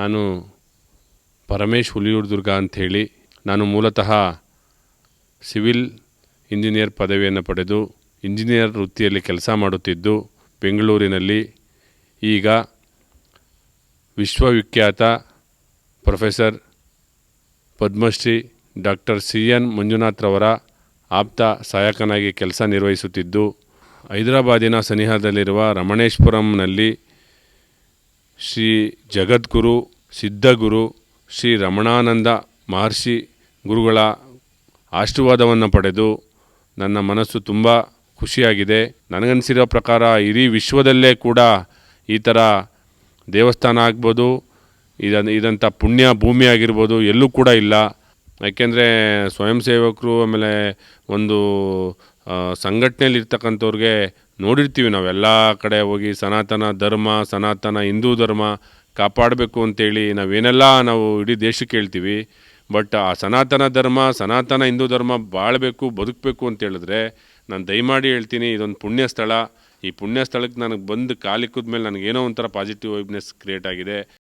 ನಾನು ಪರಮೇಶ್ ಹುಲಿಯೂರ್ದುರ್ಗ ಅಂಥೇಳಿ. ನಾನು ಮೂಲತಃ ಸಿವಿಲ್ ಇಂಜಿನಿಯರ್ ಪದವಿಯನ್ನು ಪಡೆದು ಇಂಜಿನಿಯರ್ ವೃತ್ತಿಯಲ್ಲಿ ಕೆಲಸ ಮಾಡುತ್ತಿದ್ದು ಬೆಂಗಳೂರಿನಲ್ಲಿ ಈಗ ವಿಶ್ವವಿಖ್ಯಾತ ಪ್ರೊಫೆಸರ್ ಪದ್ಮಶ್ರೀ ಡಾಕ್ಟರ್ CN ಮಂಜುನಾಥ್ರವರ ಆಪ್ತ ಸಹಾಯಕನಾಗಿ ಕೆಲಸ ನಿರ್ವಹಿಸುತ್ತಿದ್ದು, ಹೈದರಾಬಾದಿನ ಸನಿಹದಲ್ಲಿರುವ ರಮಣೇಶ್ಪುರಂನಲ್ಲಿ ಶ್ರೀ ಜಗದ್ಗುರು ಸಿದ್ಧಗುರು ಶ್ರೀ ರಮಣಾನಂದ ಮಹರ್ಷಿ ಗುರುಗಳ ಆಶೀರ್ವಾದವನ್ನು ಪಡೆದು ನನ್ನ ಮನಸ್ಸು ತುಂಬ ಖುಷಿಯಾಗಿದೆ. ನನಗನ್ಸಿರೋ ಪ್ರಕಾರ ಇಡೀ ವಿಶ್ವದಲ್ಲೇ ಕೂಡ ಈ ಥರ ದೇವಸ್ಥಾನ ಆಗ್ಬೋದು, ಇದಂಥ ಪುಣ್ಯ ಭೂಮಿ ಆಗಿರ್ಬೋದು ಎಲ್ಲೂ ಕೂಡ ಇಲ್ಲ. ಯಾಕೆಂದರೆ ಸ್ವಯಂ ಸೇವಕರು ಆಮೇಲೆ ಒಂದು ಸಂಘಟನೆಯಲ್ಲಿ ಇರ್ತಕ್ಕಂಥವ್ರಿಗೆ ನೋಡಿರ್ತೀವಿ ನಾವೆಲ್ಲ ಕಡೆ ಹೋಗಿ ಸನಾತನ ಧರ್ಮ, ಸನಾತನ ಹಿಂದೂ ಧರ್ಮ ಕಾಪಾಡಬೇಕು ಅಂತೇಳಿ ನಾವು ಇಡೀ ದೇಶಕ್ಕೆ ಹೇಳ್ತೀವಿ. ಬಟ್ ಆ ಸನಾತನ ಧರ್ಮ, ಸನಾತನ ಹಿಂದೂ ಧರ್ಮ ಬಾಳಬೇಕು, ಬದುಕಬೇಕು ಅಂತ ಹೇಳಿದ್ರೆ ನಾನು ದಯಮಾಡಿ ಹೇಳ್ತೀನಿ, ಇದೊಂದು ಪುಣ್ಯ ಸ್ಥಳ. ಈ ಪುಣ್ಯ ಸ್ಥಳಕ್ಕೆ ನನಗೆ ಬಂದು ಕಾಲಿಕ್ಕದ ಮೇಲೆ ನನಗೇನೋ ಒಂಥರ ಪಾಸಿಟಿವ್ ವೈಬ್ನೆಸ್ ಕ್ರಿಯೇಟ್ ಆಗಿದೆ.